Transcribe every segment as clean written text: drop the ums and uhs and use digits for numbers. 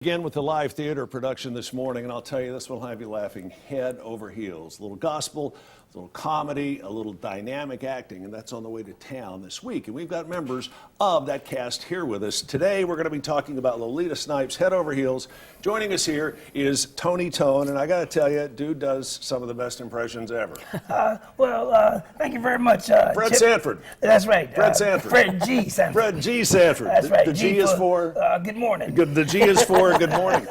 Again with the live theater production this morning, and I'll tell you, this will have you laughing head over heels. A little gospel, a little comedy, a little dynamic acting, and that's on the way to town this week. And we've got members of that cast here with us. Today, we're going to be talking about Lolita Snipes' Head Over Heels. Joining us here is Tony Tone, and I got to tell you, dude does some of the best impressions ever. Thank you very much. Fred Chip. Sanford. That's right. Fred Sanford. Fred G. Sanford. Fred G. Sanford. That's right. The G is for? Good morning. The G is for good morning.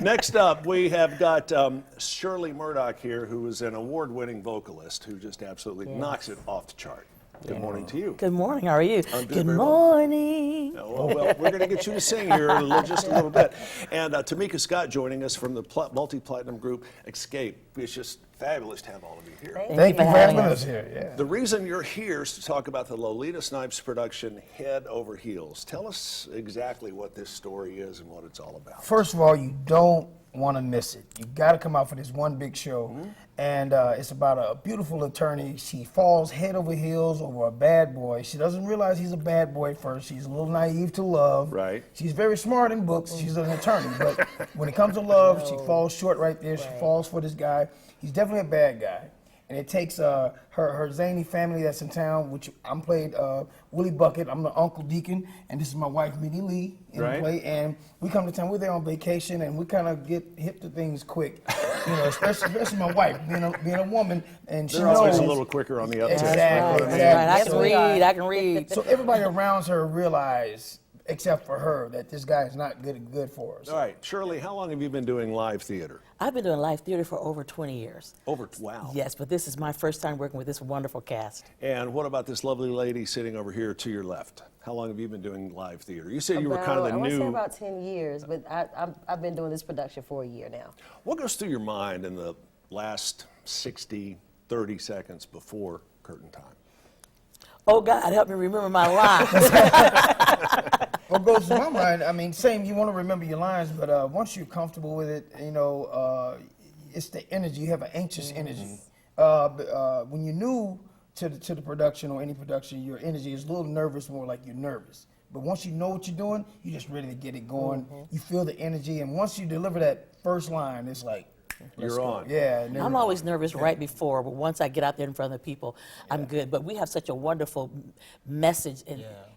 Next up, we have got Shirley Murdoch here, who is an award-winning vocalist who just absolutely knocks it off the chart. Good morning to you. Good morning. How are you? Good morning. Well, we're going to get you to sing here in just a little bit. And Tamika Scott joining us from the multi-platinum group Escape. It's just fabulous to have all of you here. Thank you for having us here. Yeah. The reason you're here is to talk about the Lolita Snipes production, Head Over Heels. Tell us exactly what this story is and what it's all about. First of all, you don't want to miss it. You got to come out for this one big show. And it's about a beautiful attorney. She falls head over heels over a bad boy. She doesn't realize he's a bad boy at first. She's a little naive to love. Right. She's very smart in books. She's an attorney. But when it comes to love, she falls short right there. She falls for this guy. He's definitely a bad guy. And it takes her zany family that's in town, which I'm played Willie Bucket. I'm the Uncle Deacon, and this is my wife, Minnie Lee, in the play. And we come to town. We're there on vacation, and we kind of get hip to things quick. You know, especially my wife, being a woman, and she knows. They're always a little quicker on the uptake. Exactly. Right. I can read. So everybody around her realize, except for her, that this guy is not good for us. All right, Shirley, how long have you been doing live theater? I've been doing live theater for over 20 years. Wow. Yes, but this is my first time working with this wonderful cast. And what about this lovely lady sitting over here to your left? How long have you been doing live theater? You said you were kind of the I want to say new. about 10 years, but I've been doing this production for a year now. What goes through your mind in the last 60, 30 seconds before curtain time? Oh, God, help me remember my lines. What goes to my mind, I mean, same, you want to remember your lines, but once you're comfortable with it, you know, it's the energy. You have an anxious energy. When you're new to the production or any production, your energy is a little nervous, more like you're nervous. But once you know what you're doing, you're just ready to get it going. You feel the energy, and once you deliver that first line, it's like, You're on. yeah. I'm always nervous right before, but once I get out there in front of the people, I'm good. But we have such a wonderful message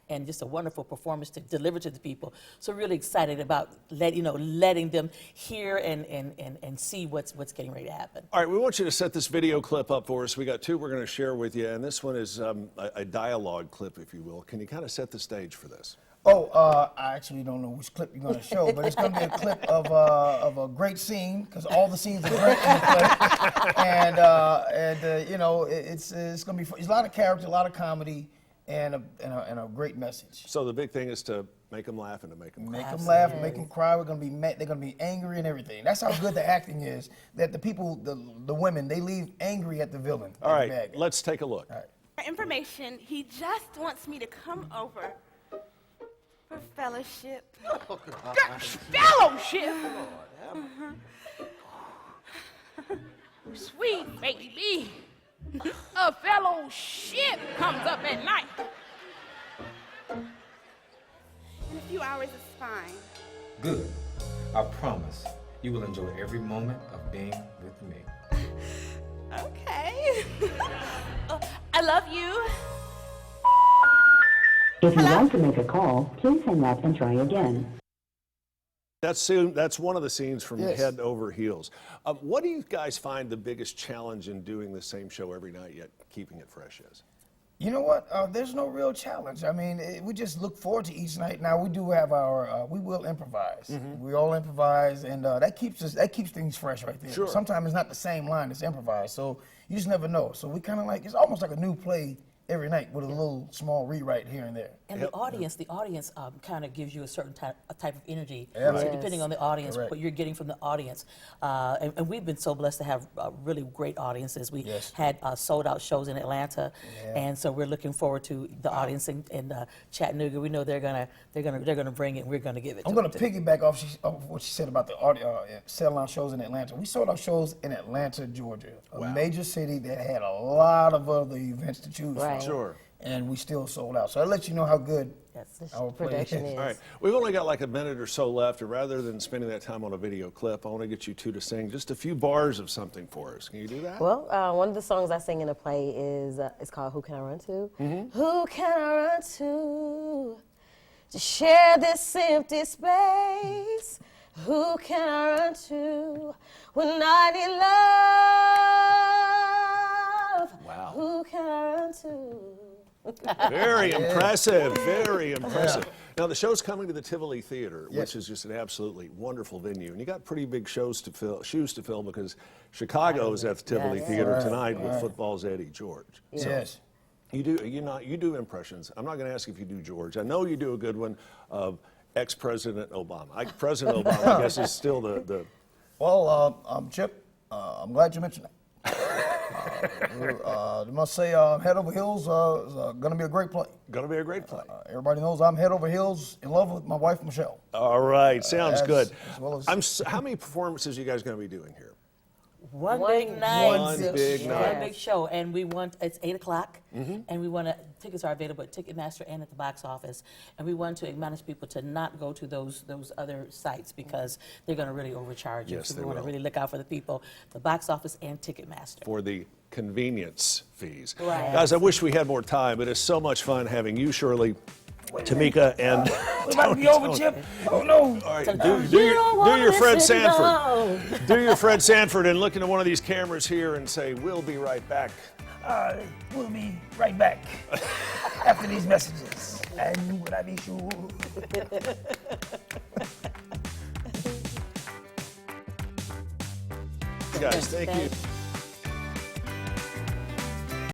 and just a wonderful performance to deliver to the people. So really excited about letting them hear and see what's getting ready to happen. All right, we want you to set this video clip up for us. We got two we're going to share with you, and this one is a dialogue clip, if you will. Can you kind of set the stage for this? I actually don't know which clip you're going to show, but it's going to be a clip of a great scene, because all the scenes are great in the play. And you know, it's going to be, it's a lot of character, a lot of comedy, and a great message. So the big thing is to make them laugh and to make them cry. Make them laugh, make them cry. We're going to be mad, they're going to be angry and everything. That's how good the acting is, that the people, the women, they leave angry at the villain. All right, let's take a look. All right. For information, he just wants me to come over for fellowship. Fellowship? Sweet baby. A fellowship comes up at night. In a few hours, it's fine. Good. I promise you will enjoy every moment of being with me. Okay. I love you. If you'd like to make a call, please hang up and try again. That's one of the scenes from Head Over Heels. What do you guys find the biggest challenge in doing the same show every night, yet keeping it fresh is? You know what? There's no real challenge. I mean, we just look forward to each night. Now we do have our, we will improvise. We all improvise, and that keeps things fresh right there. Sure. Sometimes it's not the same line that's improvised, so you just never know. So we kind of like, it's almost like a new play every night with a little small rewrite here and there. And the audience kind of gives you a certain type of energy. Yeah. So depending on the audience, Correct. what you're getting from the audience. And we've been so blessed to have really great audiences. We had sold out shows in Atlanta, and so we're looking forward to the audience in Chattanooga. We know they're gonna bring it, and we're gonna give it. I'm going to piggyback off what she said about the selling out shows in Atlanta. We sold out shows in Atlanta, Georgia, a major city that had a lot of other events to choose from. Sure. And we still sold out. So that lets you know how good Yes. Our play. Production is. All right, we've only got like a minute or so left, and rather than spending that time on a video clip, I want to get you two to sing just a few bars of something for us. Can you do that? Well, one of the songs I sing in the play is it's called "Who Can I Run To?" Mm-hmm. Who can I run to share this empty space? Who can I run to when I need love? Wow. Who can I run to? Very impressive, very impressive. Now, the show's coming to the Tivoli Theater, Yes. which is just an absolutely wonderful venue. And you got pretty big shoes to fill because Chicago is at the Tivoli Yes. Theater Right, tonight with right. football's Eddie George. Yes. You do impressions. I'm not going to ask if you do George. I know you do a good one of ex-President Obama. President Obama, I guess, is still the Well, Chip, I'm glad you mentioned that. I must say, Head Over Heels is going to be a great play. going to be a great play. Everybody knows I'm head over heels in love with my wife, Michelle. All right, sounds as- good. as well as- How many performances are you guys going to be doing here? One One big night. One big night. One big show. And we want, it's 8 o'clock. And we want to, tickets are available at Ticketmaster and at the box office. And we want to admonish people to not go to those other sites because they're going to really overcharge you. Yes, So they we want to will. really look out for the people, the box office and Ticketmaster. For the convenience fees. Right. Guys, I wish we had more time, but it's so much fun having you, Shirley, Tamika, and It might be over, Chip. Oh, no. all right, You do don't wanna your Fred listen, Sanford. no. Do your Fred Sanford and look into one of these cameras here and say, "We'll be right back." We'll be right back after these messages. And would I be sure? Guys, thank you.